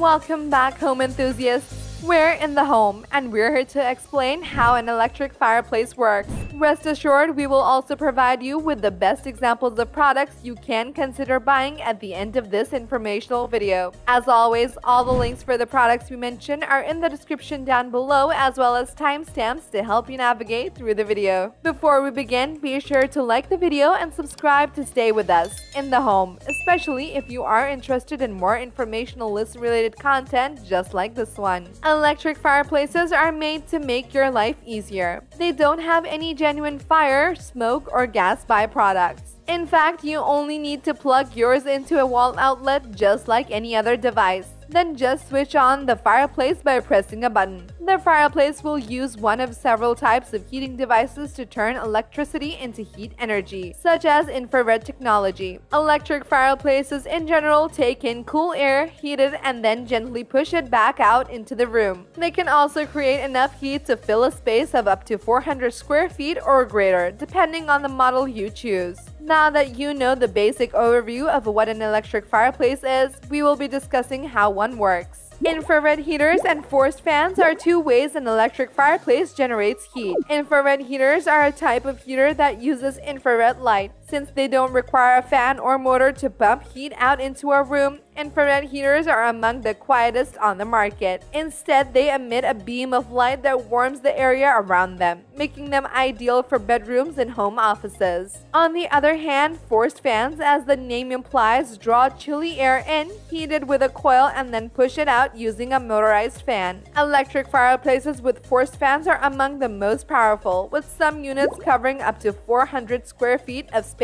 Welcome back, home enthusiasts. We're in the home, and we're here to explain how an electric fireplace works. Rest assured, we will also provide you with the best examples of products you can consider buying at the end of this informational video. As always, all the links for the products we mention are in the description down below, as well as timestamps to help you navigate through the video. Before we begin, be sure to like the video and subscribe to stay with us in the home, especially if you are interested in more informational list-related content just like this one. Electric fireplaces are made to make your life easier. They don't have any genuine fire, smoke, or gas byproducts. In fact, you only need to plug yours into a wall outlet just like any other device. Then just switch on the fireplace by pressing a button. The fireplace will use one of several types of heating devices to turn electricity into heat energy, such as infrared technology. Electric fireplaces in general take in cool air, heat it, and then gently push it back out into the room. They can also create enough heat to fill a space of up to 400 square feet or greater, depending on the model you choose. Now that you know the basic overview of what an electric fireplace is, we will be discussing how one works. Infrared heaters and forced fans are two ways an electric fireplace generates heat. Infrared heaters are a type of heater that uses infrared light. Since they don't require a fan or motor to pump heat out into a room, infrared heaters are among the quietest on the market. Instead, they emit a beam of light that warms the area around them, making them ideal for bedrooms and home offices. On the other hand, forced fans, as the name implies, draw chilly air in, heated with a coil, and then push it out using a motorized fan. Electric fireplaces with forced fans are among the most powerful, with some units covering up to 400 square feet of space.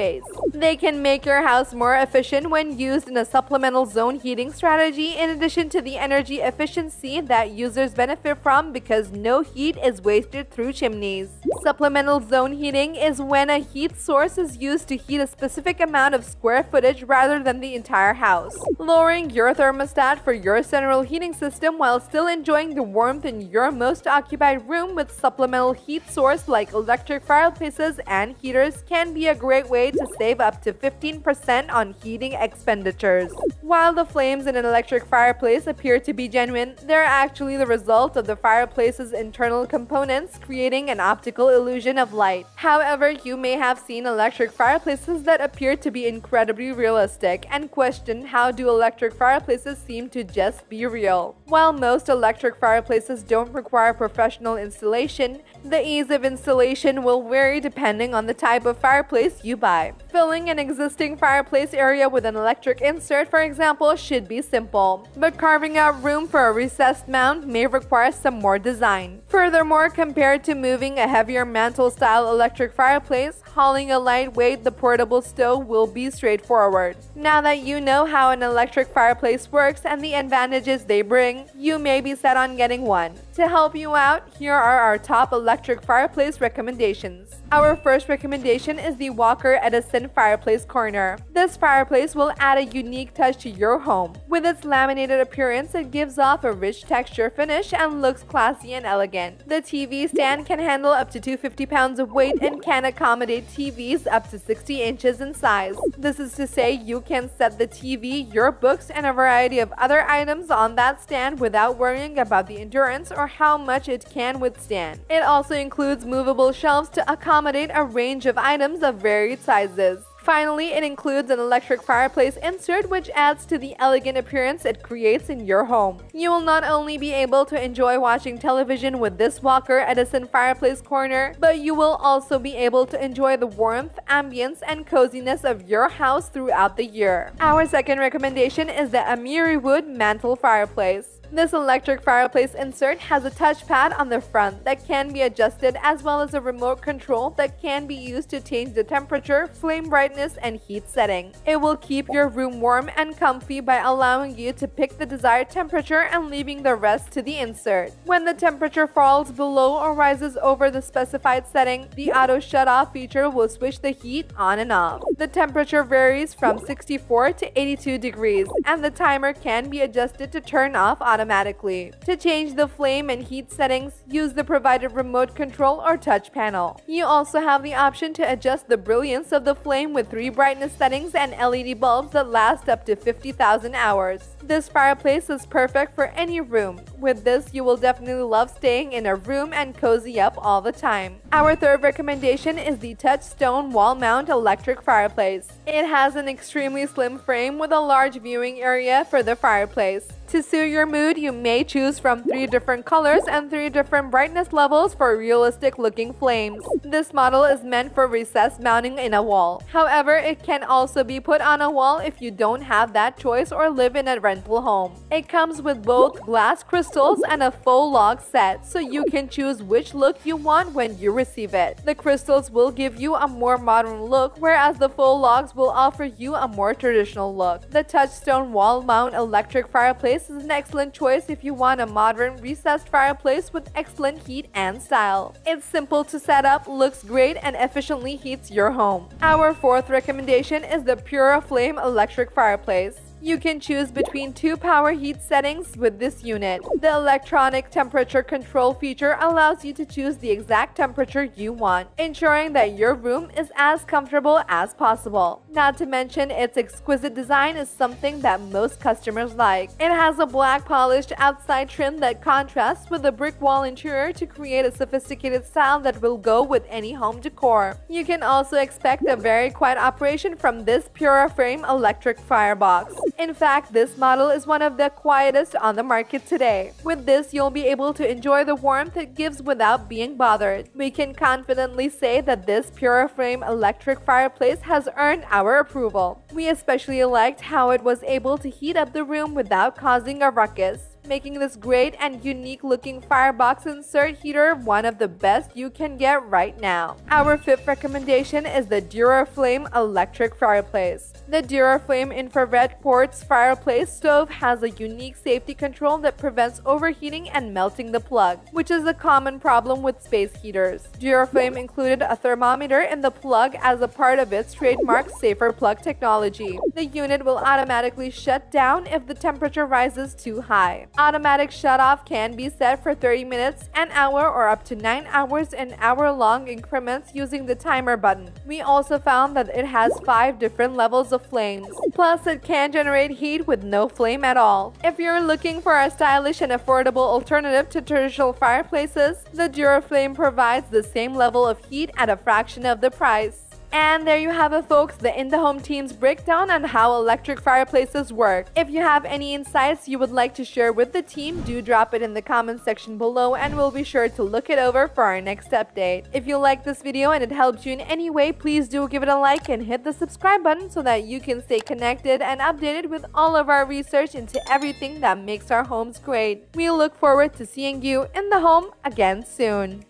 They can make your house more efficient when used in a supplemental zone heating strategy, in addition to the energy efficiency that users benefit from because no heat is wasted through chimneys. Supplemental zone heating is when a heat source is used to heat a specific amount of square footage rather than the entire house, lowering your thermostat for your central heating system while still enjoying the warmth in your most occupied room. With supplemental heat source like electric fireplaces and heaters can be a great way to save up to 15% on heating expenditures. While the flames in an electric fireplace appear to be genuine, they're actually the result of the fireplace's internal components creating an optical illusion of light. However, you may have seen electric fireplaces that appear to be incredibly realistic and question how do electric fireplaces seem to just be real. While most electric fireplaces don't require professional installation, the ease of installation will vary depending on the type of fireplace you buy. Filling an existing fireplace area with an electric insert, for example, should be simple, but carving out room for a recessed mount may require some more design. Furthermore, compared to moving a heavier mantle-style electric fireplace, hauling a lightweight, the portable stove will be straightforward. Now that you know how an electric fireplace works and the advantages they bring, you may be set on getting one. To help you out, here are our top electric fireplace recommendations. Our first recommendation is the Walker Edison Fireplace Corner. This fireplace will add a unique touch to your home. With its laminated appearance, it gives off a rich texture finish and looks classy and elegant. The TV stand can handle up to 250 pounds of weight and can accommodate TVs up to 60 inches in size. This is to say you can set the TV, your books, and a variety of other items on that stand without worrying about the endurance or how much it can withstand. It also includes movable shelves to accommodate a range of items of varied sizes. Finally, it includes an electric fireplace insert which adds to the elegant appearance it creates in your home. You will not only be able to enjoy watching television with this Walker Edison Fireplace Corner, but you will also be able to enjoy the warmth, ambience, and coziness of your house throughout the year. Our second recommendation is the Amiri Wood Mantle Fireplace. This electric fireplace insert has a touchpad on the front that can be adjusted, as well as a remote control that can be used to change the temperature, flame brightness, and heat setting. It will keep your room warm and comfy by allowing you to pick the desired temperature and leaving the rest to the insert. When the temperature falls below or rises over the specified setting, the auto shut-off feature will switch the heat on and off. The temperature varies from 64 to 82 degrees, and the timer can be adjusted to turn off automatically. automatically. To change the flame and heat settings, use the provided remote control or touch panel. You also have the option to adjust the brilliance of the flame with 3 brightness settings and LED bulbs that last up to 50,000 hours. This fireplace is perfect for any room. With this, you will definitely love staying in a room and cozy up all the time. Our third recommendation is the Touchstone Wall Mount Electric Fireplace. It has an extremely slim frame with a large viewing area for the fireplace. To suit your mood, you may choose from 3 different colors and 3 different brightness levels for realistic looking flames. This model is meant for recessed mounting in a wall. However, it can also be put on a wall if you don't have that choice or live in a rental home. It comes with both glass crystals and a faux log set, so you can choose which look you want when you receive it. The crystals will give you a more modern look, whereas the faux logs will offer you a more traditional look. The Touchstone Wall Mount Electric Fireplace is an excellent choice if you want a modern recessed fireplace with excellent heat and style. It's simple to set up, looks great, and efficiently heats your home. Our fourth recommendation is the PuraFlame Electric Fireplace. You can choose between 2 power heat settings with this unit. The electronic temperature control feature allows you to choose the exact temperature you want, ensuring that your room is as comfortable as possible. Not to mention, its exquisite design is something that most customers like. It has a black polished outside trim that contrasts with the brick wall interior to create a sophisticated style that will go with any home decor. You can also expect a very quiet operation from this PuraFlame electric firebox. In fact, this model is one of the quietest on the market today. With this, you'll be able to enjoy the warmth it gives without being bothered. We can confidently say that this PuraFlame electric fireplace has earned our approval. We especially liked how it was able to heat up the room without causing a ruckus, making this great and unique looking firebox insert heater one of the best you can get right now. Our fifth recommendation is the DuraFlame Electric Fireplace. The DuraFlame infrared quartz fireplace stove has a unique safety control that prevents overheating and melting the plug, which is a common problem with space heaters. DuraFlame included a thermometer in the plug as a part of its trademark Safer Plug technology. The unit will automatically shut down if the temperature rises too high. Automatic shutoff can be set for 30 minutes, an hour, or up to 9 hours in hour-long increments using the timer button. We also found that it has 5 different levels of flames. Plus, it can generate heat with no flame at all. If you're looking for a stylish and affordable alternative to traditional fireplaces, the DuraFlame provides the same level of heat at a fraction of the price. And there you have it, folks, the In the Home team's breakdown on how electric fireplaces work. If you have any insights you would like to share with the team, do drop it in the comment section below and we'll be sure to look it over for our next update. If you like this video and it helped you in any way, please do give it a like and hit the subscribe button so that you can stay connected and updated with all of our research into everything that makes our homes great. We look forward to seeing you in the home again soon.